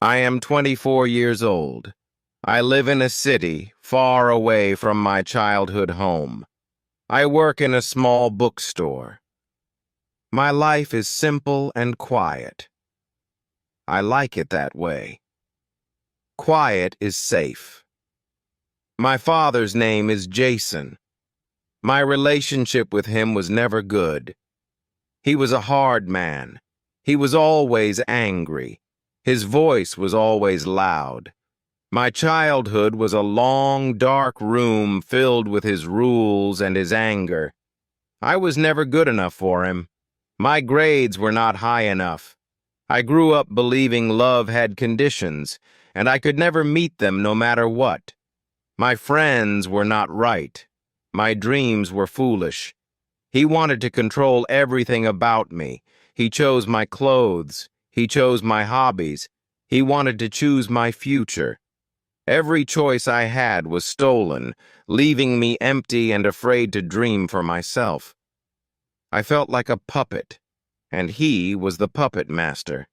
I am 24 years old. I live in a city far away from my childhood home. I work in a small bookstore. My life is simple and quiet. I like it that way. Quiet is safe. My father's name is Jason. My relationship with him was never good. He was a hard man. He was always angry. His voice was always loud. My childhood was a long, dark room filled with his rules and his anger. I was never good enough for him. My grades were not high enough. I grew up believing love had conditions, and I could never meet them no matter what. My friends were not right. My dreams were foolish. He wanted to control everything about me. He chose my clothes. He chose my hobbies. He wanted to choose my future. Every choice I had was stolen, leaving me empty and afraid to dream for myself. I felt like a puppet, and he was the puppet master.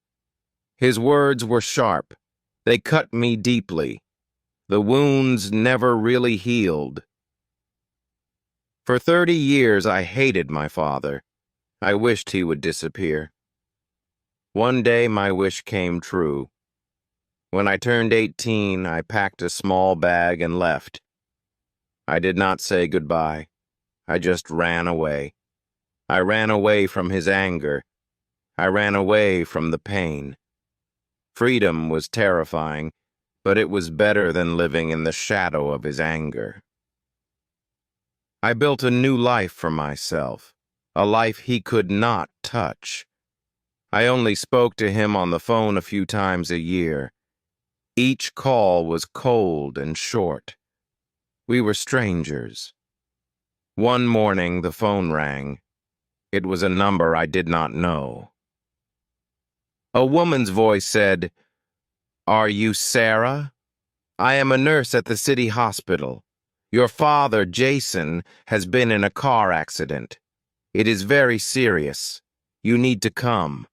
His words were sharp. They cut me deeply. The wounds never really healed. For 30 years I hated my father. I wished he would disappear. One day my wish came true. When I turned 18, I packed a small bag and left. I did not say goodbye. I just ran away. I ran away from his anger. I ran away from the pain. Freedom was terrifying, but it was better than living in the shadow of his anger. I built a new life for myself, a life he could not touch. I only spoke to him on the phone a few times a year. Each call was cold and short. We were strangers. One morning the phone rang. It was a number I did not know. A woman's voice said, "Are you Sarah? I am a nurse at the city hospital. Your father, Jason, has been in a car accident. It is very serious. You need to come."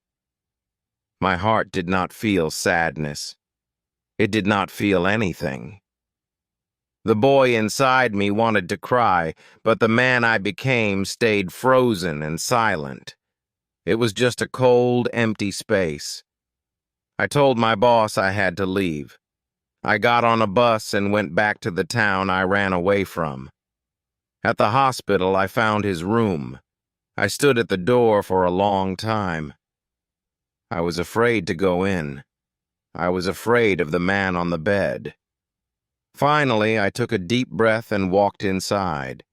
My heart did not feel sadness. It did not feel anything. The boy inside me wanted to cry, but the man I became stayed frozen and silent. It was just a cold, empty space. I told my boss I had to leave. I got on a bus and went back to the town I ran away from. At the hospital, I found his room. I stood at the door for a long time. I was afraid to go in. I was afraid of the man on the bed. Finally, I took a deep breath and walked inside.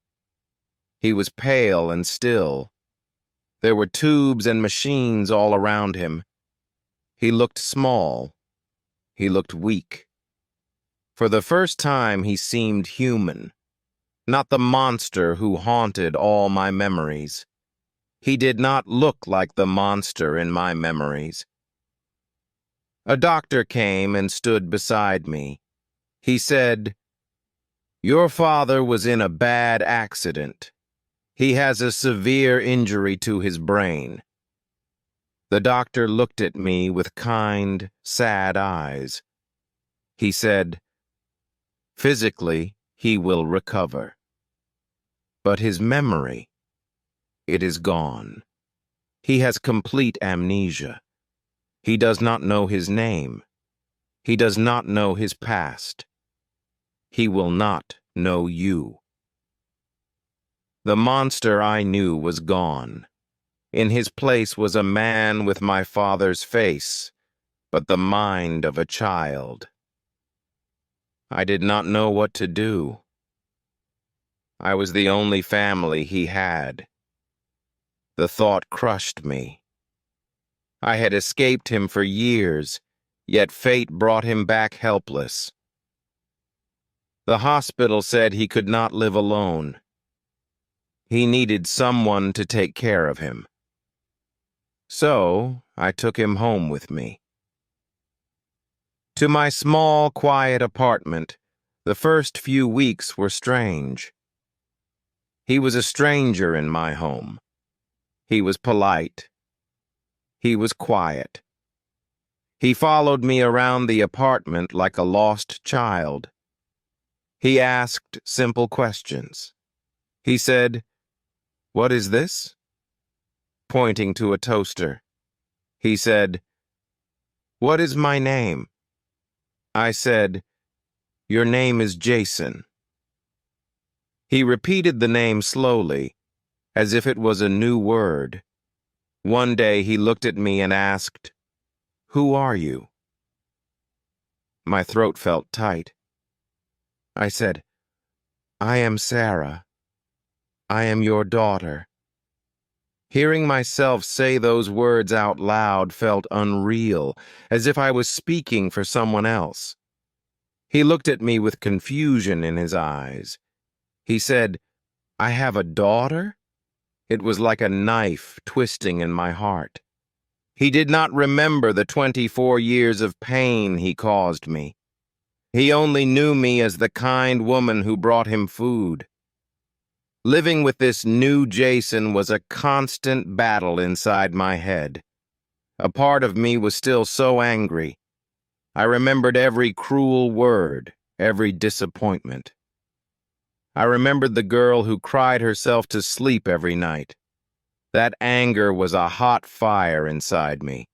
He was pale and still. There were tubes and machines all around him. He looked small. He looked weak. For the first time, he seemed human, not the monster who haunted all my memories. He did not look like the monster in my memories. A doctor came and stood beside me. He said, "Your father was in a bad accident. He has a severe injury to his brain." The doctor looked at me with kind, sad eyes. He said, "Physically, he will recover. But his memory, it is gone. He has complete amnesia. He does not know his name. He does not know his past. He will not know you." The monster I knew was gone. In his place was a man with my father's face, but the mind of a child. I did not know what to do. I was the only family he had. The thought crushed me. I had escaped him for years, yet fate brought him back helpless. The hospital said he could not live alone. He needed someone to take care of him. So, I took him home with me. To my small, quiet apartment, the first few weeks were strange. He was a stranger in my home. He was polite. He was quiet. He followed me around the apartment like a lost child. He asked simple questions. He said, "What is this?" Pointing to a toaster. He said, "What is my name?" I said, "Your name is Jason." He repeated the name slowly, as if it was a new word. One day he looked at me and asked, "Who are you?" My throat felt tight. I said, "I am Sarah. I am your daughter." Hearing myself say those words out loud felt unreal, as if I was speaking for someone else. He looked at me with confusion in his eyes. He said, "I have a daughter?" It was like a knife twisting in my heart. He did not remember the 24 years of pain he caused me. He only knew me as the kind woman who brought him food. Living with this new Jason was a constant battle inside my head. A part of me was still so angry. I remembered every cruel word, every disappointment. I remembered the girl who cried herself to sleep every night. That anger was a hot fire inside me.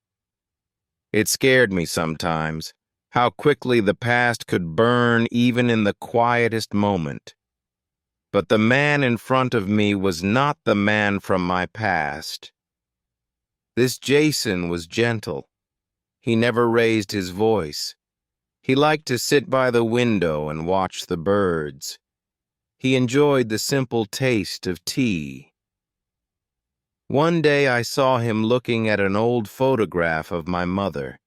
It scared me sometimes, how quickly the past could burn even in the quietest moment. But the man in front of me was not the man from my past. This Jason was gentle. He never raised his voice. He liked to sit by the window and watch the birds. He enjoyed the simple taste of tea. One day I saw him looking at an old photograph of my mother.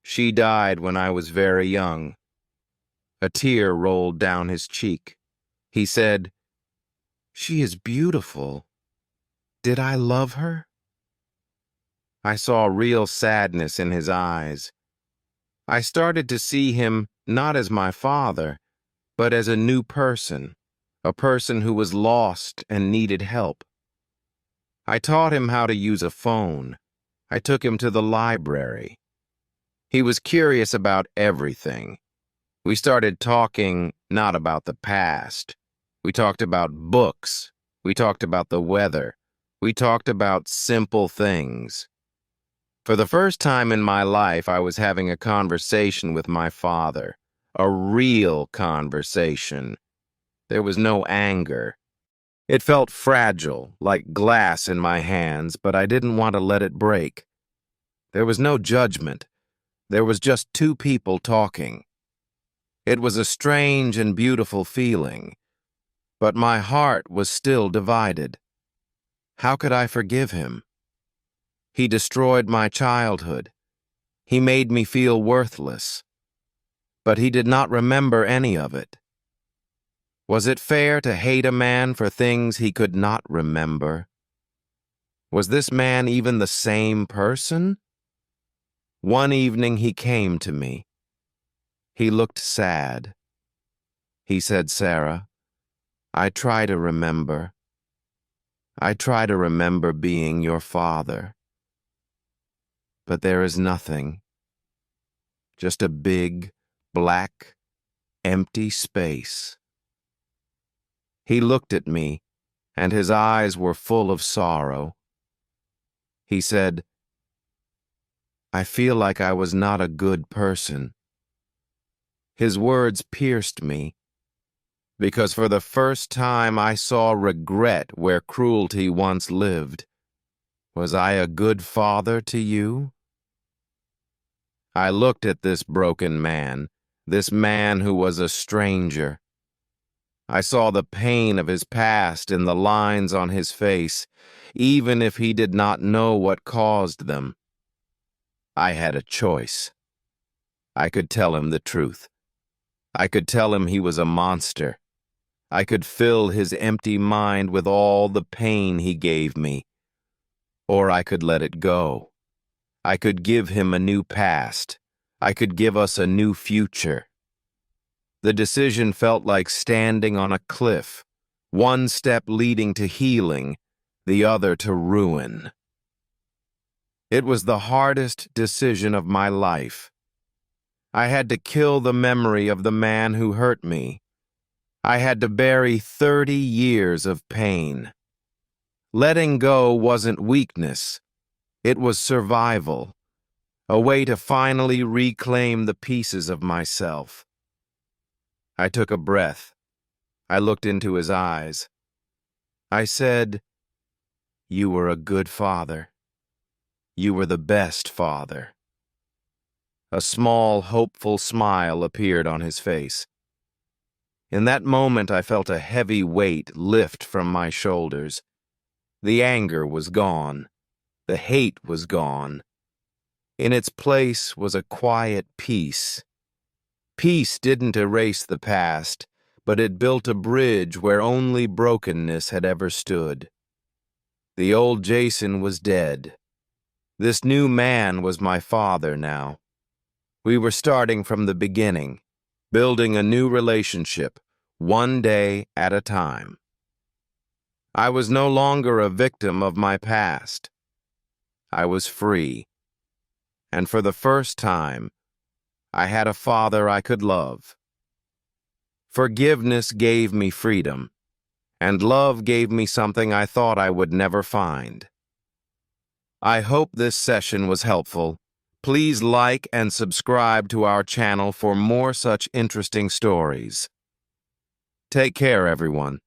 She died when I was very young. A tear rolled down his cheek. He said, "She is beautiful. Did I love her?" I saw real sadness in his eyes. I started to see him not as my father, but as a new person, a person who was lost and needed help. I taught him how to use a phone. I took him to the library. He was curious about everything. We started talking not about the past. We talked about books. We talked about the weather. We talked about simple things. For the first time in my life, I was having a conversation with my father. A real conversation. There was no anger. It felt fragile, like glass in my hands, but I didn't want to let it break. There was no judgment. There was just two people talking. It was a strange and beautiful feeling, but my heart was still divided. How could I forgive him? He destroyed my childhood. He made me feel worthless. But he did not remember any of it. Was it fair to hate a man for things he could not remember? Was this man even the same person? One evening he came to me. He looked sad. He said, "Sarah, I try to remember. I try to remember being your father. But there is nothing. Just a big, black, empty space." He looked at me, and his eyes were full of sorrow. He said, "I feel like I was not a good person." His words pierced me, because for the first time I saw regret where cruelty once lived. Was I a good father to you? I looked at this broken man, this man who was a stranger. I saw the pain of his past in the lines on his face, even if he did not know what caused them. I had a choice. I could tell him the truth. I could tell him he was a monster. I could fill his empty mind with all the pain he gave me. Or I could let it go. I could give him a new past. I could give us a new future. The decision felt like standing on a cliff, one step leading to healing, the other to ruin. It was the hardest decision of my life. I had to kill the memory of the man who hurt me. I had to bury 30 years of pain. Letting go wasn't weakness. It was survival, a way to finally reclaim the pieces of myself. I took a breath. I looked into his eyes. I said, "You were a good father. You were the best father." A small, hopeful smile appeared on his face. In that moment, I felt a heavy weight lift from my shoulders. The anger was gone. The hate was gone. In its place was a quiet peace. Peace didn't erase the past, but it built a bridge where only brokenness had ever stood. The old Jason was dead. This new man was my father now. We were starting from the beginning, building a new relationship, one day at a time. I was no longer a victim of my past. I was free. And for the first time, I had a father I could love. Forgiveness gave me freedom, and love gave me something I thought I would never find. I hope this session was helpful. Please like and subscribe to our channel for more such interesting stories. Take care, everyone.